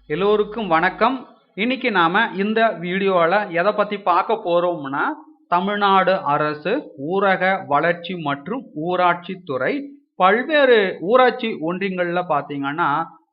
எல்லோருக்கும் வணக்கம். இன்னைக்கு நாம இந்த வீடியோல எதை பத்தி பார்க்க போறோம்னா, தமிழ்நாடு அரசு ஊரக வளர்ச்சி மற்றும் ஊராட்சி துறை பல்வேறு ஊராட்சி ஒன்றியங்கள்ல பாத்தீங்கன்னா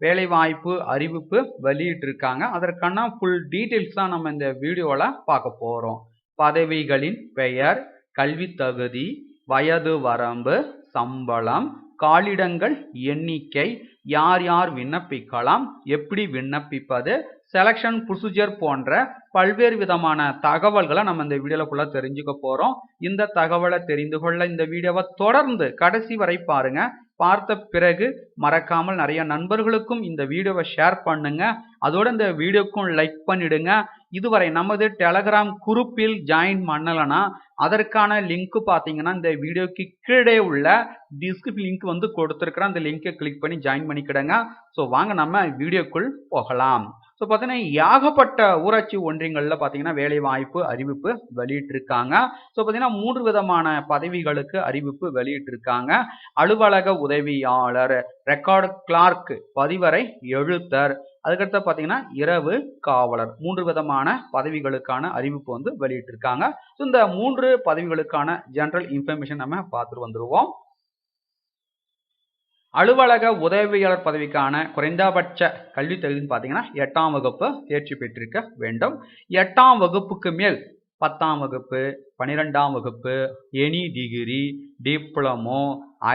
வேலைவாய்ப்பு அறிவிப்பு வெளியிட்டு இருக்காங்க. அதற்கான ஃபுல் டீடைல்ஸ் தான் நம்ம இந்த வீடியோல பார்க்க போறோம். பதவிகளின் பெயர், கல்வி தகுதி, வயது வரம்பு, சம்பளம், காலிடங்கள் எண்ணிக்கை, யார் யார் விண்ணப்பிக்கலாம், எப்படி விண்ணப்பிப்பது, செலக்ஷன் ப்ரொசீஜர் போன்ற பல்வேறு விதமான தகவல்களை நம்ம இந்த வீடியோல தெரிஞ்சுக்க போறோம். இந்த தகவலை தெரிந்து கொள்ள இந்த வீடியோவை தொடர்ந்து கடைசி வரை பாருங்க. பார்த்த பிறகு மறக்காமல் நிறைய நண்பர்களுக்கும் இந்த வீடியோவை ஷேர் பண்ணுங்க. அதோட இந்த வீடியோக்கும் லைக் பண்ணிடுங்க. இதுவரை நமது டெலகிராம் குரூப்பில் ஜாயின் பண்ணலனா அதற்கான லிங்க் பாத்தீங்கன்னா இந்த வீடியோக்கு கீழே உள்ள டிஸ்கிரிப்ஷன் லிங்க் கொடுத்திருக்கிறேன். அந்த லிங்கை கிளிக் பண்ணி ஜாயின் பண்ணிக்கிடுங்க. ஸோ வாங்க நம்ம வீடியோக்குள் போகலாம். ஸோ பார்த்தீங்கன்னா ஏகப்பட்ட ஊராட்சி ஒன்றியங்கள்ல பார்த்தீங்கன்னா வேலை வாய்ப்பு அறிவிப்பு வெளியிட்டு இருக்காங்க. ஸோ பார்த்தீங்கன்னா 3 விதமான பதவிகளுக்கு அறிவிப்பு வெளியிட்டு இருக்காங்க. அலுவலக உதவியாளர், ரெக்கார்டு கிளார்க், பதிவரை எழுத்தர், அதுக்கடுத்து பார்த்தீங்கன்னா இரவு காவலர், 3 விதமான பதவிகளுக்கான அறிவிப்பு வெளியிட்டு இருக்காங்க. ஸோ இந்த 3 பதவிகளுக்கான ஜெனரல் இன்ஃபர்மேஷன் நம்ம பார்த்துட்டு வந்துருவோம். அலுவலக உதவியாளர் பதவிக்கான குறைந்தபட்ச கல்வி தகுதின்னு பார்த்தீங்கன்னா 8ஆம் வகுப்பு தேர்ச்சி பெற்றிருக்க வேண்டும். 8ஆம் வகுப்புக்கு மேல் 10ஆம் வகுப்பு, 12ஆம் வகுப்பு, any degree, diploma,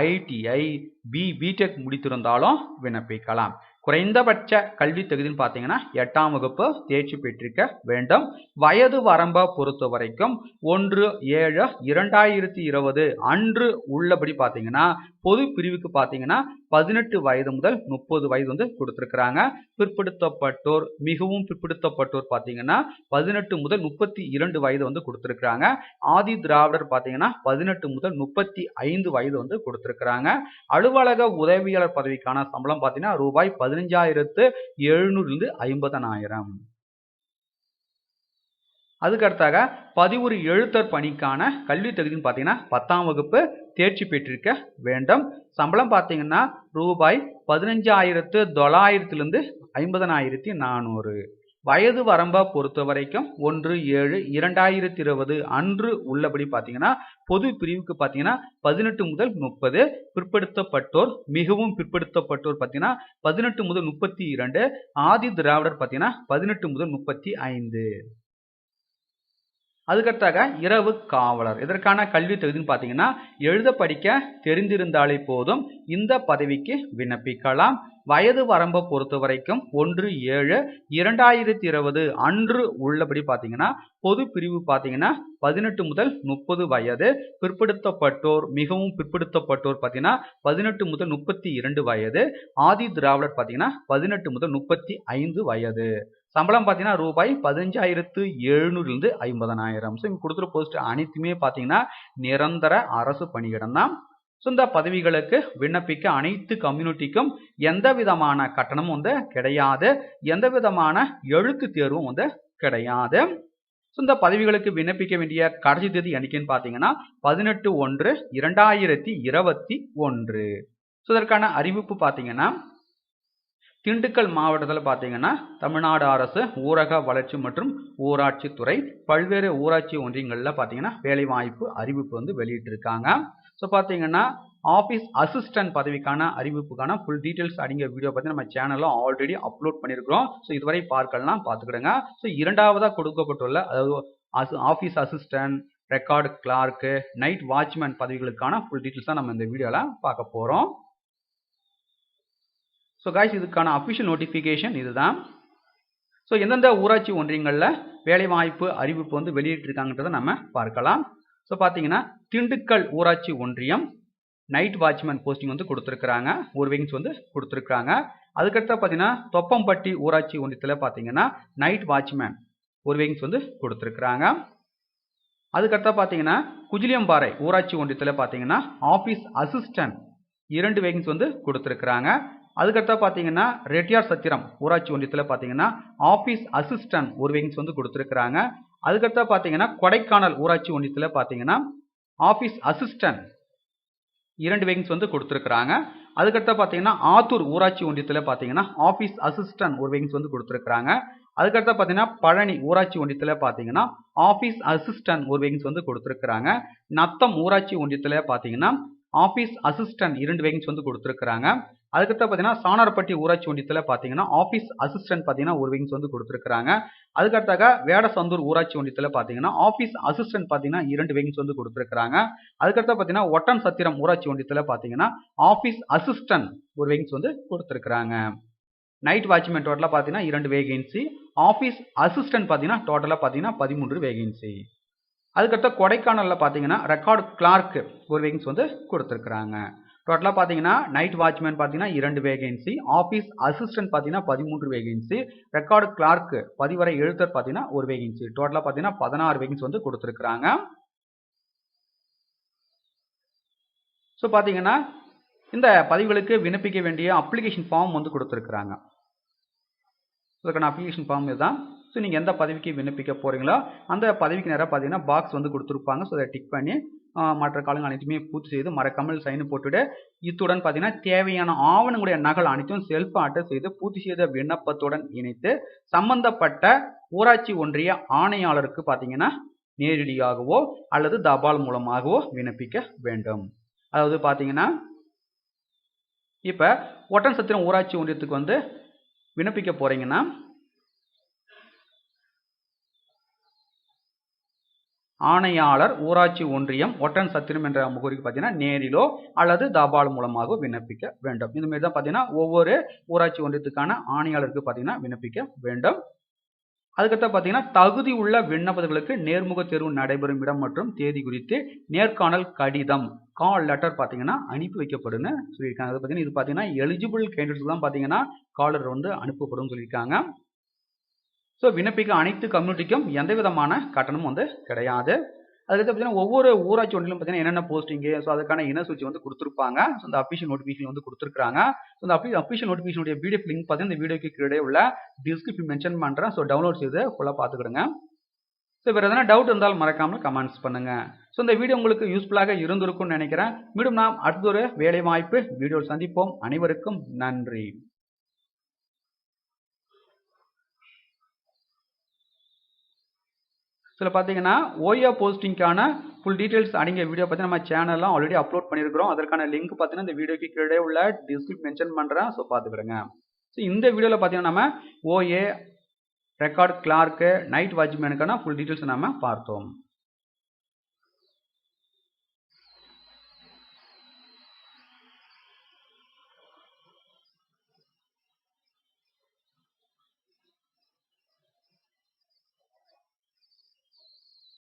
ITI, BTech முடித்திருந்தாலும் விண்ணப்பிக்கலாம். குறைந்தபட்ச கல்வி தகுதின்னு பார்த்தீங்கன்னா 8ஆம் வகுப்பு தேர்ச்சி பெற்றிருக்க வேண்டும். வயது வரம்பை பொறுத்த வரைக்கும் 1/7/2020 அன்று உள்ளபடி பார்த்தீங்கன்னா பொது பிரிவுக்கு பார்த்தீங்கன்னா 18 வயது முதல் 30 வயது கொடுத்திருக்கிறாங்க. பிற்படுத்தப்பட்டோர், மிகவும் பிற்படுத்தப்பட்டோர் பார்த்தீங்கன்னா 18 முதல் 32 வயது கொடுத்திருக்கிறாங்க. ஆதி திராவிடர் பார்த்தீங்கன்னா 18 முதல் 35 வயது கொடுத்திருக்கிறாங்க. அலுவலக உதவியாளர் பதவிக்கான சம்பளம் பார்த்தீங்கன்னா ரூபாய் 15,700 50,000. அதுக்கடுத்தாக பதிவுறு எழுத்தர் பணிக்கான கல்வி தகுதின்னு பார்த்தீங்கன்னா 10ஆம் வகுப்பு தேர்ச்சி பெற்றிருக்க வேண்டும். சம்பளம் பார்த்தீங்கன்னா ரூபாய் 15,900 50,400. வயது வரம்பை பொறுத்த வரைக்கும் 1/7/2020 அன்று உள்ளபடி பார்த்தீங்கன்னா பொது பிரிவுக்கு பார்த்தீங்கன்னா 18 முதல் 30, பிற்படுத்தப்பட்டோர், மிகவும் பிற்படுத்தப்பட்டோர் பார்த்தீங்கன்னா 18 முதல் 32, ஆதி திராவிடர் பார்த்தீங்கன்னா 18 முதல் 35. அதுக்கடுத்தாக இரவு காவலர், இதற்கான கல்வி தகுதின்னு பார்த்தீங்கன்னா எழுத படிக்க தெரிந்திருந்தாலே போதும் இந்த பதவிக்கு விண்ணப்பிக்கலாம். வயது வரம்பை பொறுத்த வரைக்கும் 1/7/2020 அன்று உள்ளபடி பார்த்தீங்கன்னா பொது பிரிவு பார்த்தீங்கன்னா 18 முதல் 30 வயது, பிற்படுத்தப்பட்டோர், மிகவும் பிற்படுத்தப்பட்டோர் பார்த்தீங்கன்னா 18 முதல் 32 வயது, ஆதி திராவிடர் பார்த்தீங்கன்னா 18 முதல் 35 வயது. சம்பளம் பார்த்தீங்கன்னா ரூபாய் 15,700 50,000. ஸோ இங்க கொடுத்துற போஸ்ட் அனைத்துமே பார்த்தீங்கன்னா நிரந்தர அரசு பணியிடம் தான். ஸோ இந்த பதவிகளுக்கு விண்ணப்பிக்க அனைத்து கம்யூனிட்டிக்கும் எந்த விதமான கட்டணமும் கிடையாது, எந்த விதமான எழுத்து தேர்வும் கிடையாது. ஸோ இந்த பதவிகளுக்கு விண்ணப்பிக்க வேண்டிய கடைசி தேதி என்னைக்குன்னு பார்த்தீங்கன்னா 18/1/2021. ஸோ இதற்கான அறிவிப்பு பார்த்தீங்கன்னா திண்டுக்கல் மாவட்டத்தில் பார்த்தீங்கன்னா தமிழ்நாடு அரசு ஊரக வளர்ச்சி மற்றும் ஊராட்சி துறை பல்வேறு ஊராட்சி ஒன்றியங்களில் பார்த்தீங்கன்னா வேலைவாய்ப்பு அறிவிப்பு வெளியிட்டிருக்காங்க. ஸோ பார்த்தீங்கன்னா ஆஃபீஸ் அசிஸ்டன்ட் பதவிக்கான அறிவிப்புக்கான ஃபுல் டீட்டெயில்ஸ் அடங்கிய வீடியோ பற்றி நம்ம சேனலில் ஆல்ரெடி அப்லோட் பண்ணியிருக்கிறோம். ஸோ இதுவரை பார்க்கலாம், பார்த்துக்கிடுங்க. ஸோ இரண்டாவதாக கொடுக்கப்பட்டுள்ள அதாவது office assistant, record clerk, night watchman பதவிகளுக்கான ஃபுல் டீட்டெயில்ஸ் தான் நம்ம இந்த வீடியோவில் பார்க்க போகிறோம். ஸோ காய்ஸ், இதுக்கான அஃபிஷியல் நோட்டிஃபிகேஷன் இதுதான். ஸோ எந்தெந்த ஊராட்சி ஒன்றியங்களில் வேலைவாய்ப்பு அறிவிப்பு வெளியிட்டிருக்காங்கன்றதை நம்ம பார்க்கலாம். ஸோ பார்த்தீங்கன்னா திண்டுக்கல் ஊராட்சி ஒன்றியம் நைட் வாட்ச்மேன் போஸ்டிங் கொடுத்துருக்குறாங்க, ஒரு வேகன்ஸ் கொடுத்துருக்குறாங்க. அதுக்கடுத்து பார்த்தீங்கன்னா தொப்பம்பட்டி ஊராட்சி ஒன்றியத்தில் பார்த்தீங்கன்னா நைட் வாட்ச்மேன் ஒரு வேகன்ஸ் கொடுத்துருக்குறாங்க. அதுக்கடுத்து பார்த்தீங்கன்னா குஜிலியம்பாறை ஊராட்சி ஒன்றியத்தில் பார்த்தீங்கன்னா ஆஃபீஸ் அசிஸ்டன்ட் 2 வேகன்ஸ் கொடுத்துருக்குறாங்க. அதுக்கடுத்து பார்த்தீங்கன்னா ரெட்டியார் சத்திரம் ஊராட்சி ஒன்றியத்தில் பார்த்தீங்கன்னா ஆஃபீஸ் அசிஸ்டன்ட் ஒரு வேகன்ஸ் கொடுத்துருக்குறாங்க. அதுக்கடுத்து பார்த்தீங்கன்னா கொடைக்கானல் ஊராட்சி ஒன்றியத்தில் பார்த்தீங்கன்னா ஆஃபீஸ் அசிஸ்டன்ட் 2 வேகன்ஸ் கொடுத்துருக்குறாங்க. அதுக்கடுத்து பார்த்தீங்கன்னா ஆத்தூர் ஊராட்சி ஒன்றியத்தில் பார்த்தீங்கன்னா ஆஃபீஸ் அசிஸ்டன்ட் ஒரு வேகன்சி வந்து கொடுத்துருக்காங்க. அதுக்கடுத்து பார்த்தீங்கன்னா பழனி ஊராட்சி ஒன்றியத்தில் பார்த்தீங்கன்னா ஆஃபீஸ் அசிஸ்டன்ட் ஒரு வேகன்சி வந்து கொடுத்துருக்காங்க. நத்தம் ஊராட்சி ஒன்றியத்தில் பார்த்தீங்கன்னா ஆஃபீஸ் அசிஸ்டன்ட் 2 வேகன்சி வந்து கொடுத்துருக்காங்க. அதுக்கடுத்து பார்த்தீங்கன்னா சாணார்பட்டி ஊராட்சி ஒன்றியத்தில் பார்த்தீங்கன்னா ஆஃபீஸ் அசிஸ்டன்ட் பார்த்தீங்கன்னா ஒரு வேகன்சி வந்து கொடுத்துருக்காங்க. அதுக்கடுத்தாக வேடசந்தூர் ஊராட்சி ஒன்றியத்தில் பார்த்தீங்கன்னா ஆஃபீஸ் அசிஸ்டன்ட் பார்த்தீங்கன்னா 2 வேகன்சி வந்து கொடுத்துருக்காங்க. அதுக்கடுத்து பார்த்தீங்கன்னா ஒட்டன் சத்திரம் ஊராட்சி ஒன்றியத்தில் பார்த்தீங்கன்னா ஆஃபீஸ் அசிஸ்டன்ட் ஒரு வேகன்சி வந்து கொடுத்துருக்காங்க. நைட் வாட்ச்மேன் டோட்டலாக பார்த்தீங்கன்னா 2 வேகன்சி, ஆஃபீஸ் அசிஸ்டன்ட் பார்த்தீங்கன்னா டோட்டலாக பார்த்தீங்கன்னா 13 வேகன்சி. அதுக்கடுத்த கொடைக்கானலில் பார்த்தீங்கன்னா ரெக்கார்டு கிளார்க் ஒரு வேகன்சி வந்து கொடுத்துருக்காங்க. டோட்டலாக பார்த்தீங்கன்னா நைட் வாட்ச்மேன் பார்த்தீங்கன்னா 2 வேகன்சி, ஆஃபீஸ் அசிஸ்டன்ட் பார்த்தீங்கன்னா 13 வேகன்சி, ரெக்கார்டு கிளார்க் பதிவரை எழுத்தர் பார்த்தீங்கன்னா ஒரு வேகன்சி. டோட்டலாக பார்த்தீங்கன்னா 16 வேகன்சி வந்து கொடுத்துருக்காங்க. ஸோ பார்த்தீங்கன்னா இந்த பதவிகளுக்கு விண்ணப்பிக்க வேண்டிய அப்ளிகேஷன் ஃபார்ம் வந்து கொடுத்துருக்காங்க. அதுக்கான அப்ளிகேஷன் ஃபார்ம் இதுதான். ஸோ நீங்கள் எந்த பதவிக்கு விண்ணப்பிக்க போகிறீங்களோ அந்த பதவிக்கு நேராக பார்த்தீங்கன்னா பாக்ஸ் வந்து கொடுத்துருப்பாங்க. ஸோ அதை டிக் பண்ணி மற்ற காலங்கள் அனைத்துமே பூர்த்தி செய்து மறக்காமல் சைன் போட்டுவிட்டு இத்துடன் பார்த்தீங்கன்னா தேவையான ஆவணங்களுடைய நகல் அனைத்தும் செல்ஃப் அட்டஸ்ட் செய்து பூர்த்தி செய்த விண்ணப்பத்துடன் இணைத்து சம்பந்தப்பட்ட ஊராட்சி ஒன்றிய ஆணையாளருக்கு பார்த்தீங்கன்னா நேரடியாகவோ அல்லது தபால் மூலமாகவோ விண்ணப்பிக்க வேண்டும். அதாவது பார்த்தீங்கன்னா இப்போ ஒட்டன் சத்திரம் ஊராட்சி ஒன்றியத்துக்கு வந்து விண்ணப்பிக்க போறீங்கன்னா ஆணையாளர் ஊராட்சி ஒன்றியம் ஒட்டன் சத்திரம் என்ற முகவரிக்கு பார்த்தீங்கன்னா நேரிலோ அல்லது தபால் மூலமாக விண்ணப்பிக்க வேண்டும். இந்த மாதிரி தான் பார்த்தீங்கன்னா ஒவ்வொரு ஊராட்சி ஒன்றியத்துக்கான ஆணையாளருக்கு பார்த்தீங்கன்னா விண்ணப்பிக்க வேண்டும். அதுக்கடுத்து பார்த்தீங்கன்னா தகுதி உள்ள விண்ணப்பங்களுக்கு நேர்முக தேர்வு நடைபெறும் இடம் மற்றும் தேதி குறித்து நேர்காணல் கடிதம் கால் லெட்டர் பார்த்தீங்கன்னா அனுப்பி வைக்கப்படும்னு சொல்லியிருக்காங்க. அது பார்த்தீங்கன்னா இது பார்த்தீங்கன்னா எலிஜிபிள் கேண்டிடேட்ஸ் தான் பார்த்தீங்கன்னா காலர் வந்து அனுப்பப்படும் சொல்லியிருக்காங்க. ஸோ விண்ணப்பிக்க அனைத்து கம்யூனிட்டிக்கும் எந்த விதமான கட்டணமும் வந்து கிடையாது. அதுக்கடுத்து பார்த்தீங்கன்னா ஒவ்வொரு ஊராட்சி ஒன்றிலும் பார்த்தீங்கன்னா என்னென்ன போஸ்டிங்கு, ஸோ அதுக்கான இனசூச்சி வந்து கொடுத்துருப்பாங்க. ஸோ இந்த அஃபிஷியல் நோட்டிஃபிகேஷன் வந்து கொடுத்துருக்காங்க. ஸோ இந்த அஃபிஷியல் நோட்டிஃபிகேஷனுடைய பிடிஎஃப் லிங்க் பார்த்தீங்கன்னா இந்த வீடியோக்கு கீழே உள்ள டிஸ்கிரிப்ஷன் மென்ஷன் பண்ணுறேன். ஸோ டவுன்லோட் செய்து ஃபுல்லாக பார்த்துக்கிடுங்க. ஸோ வேறு எதனா டவுட் இருந்தாலும் மறக்காமல் கமெண்ட்ஸ் பண்ணுங்க. ஸோ இந்த வீடியோ உங்களுக்கு யூஸ்ஃபுல்லாக இருந்திருக்கும்னு நினைக்கிறேன். மீண்டும் நாம் அடுத்த ஒரு வேலை வாய்ப்பு வீடியோவில் சந்திப்போம். அனைவருக்கும் நன்றி. சில பார்த்தீங்கன்னா ஓயா போஸ்டிங்கான ஃபுல் டீடைல்ஸ் அடங்கிய வீடியோ பற்றி நம்ம சேனல்லாம் ஆல்ரெடி அப்லோட் பண்ணியிருக்கிறோம். அதற்கான லிங்க் பார்த்தீங்கன்னா இந்த வீடியோக்கு கீழே உள்ள டிஸ்கிரிப்ஷன் மென்ஷன் பண்ணுறேன். ஸோ பார்த்துக்கிடுங்க. ஸோ இந்த வீடியோவில் பார்த்தீங்கன்னா நம்ம ஓஏ ரெக்கார்ட் கிளார்க்கு நைட் வாட்ச்மேனுக்கான ஃபுல் டீடைல்ஸ் நம்ம பார்த்தோம்.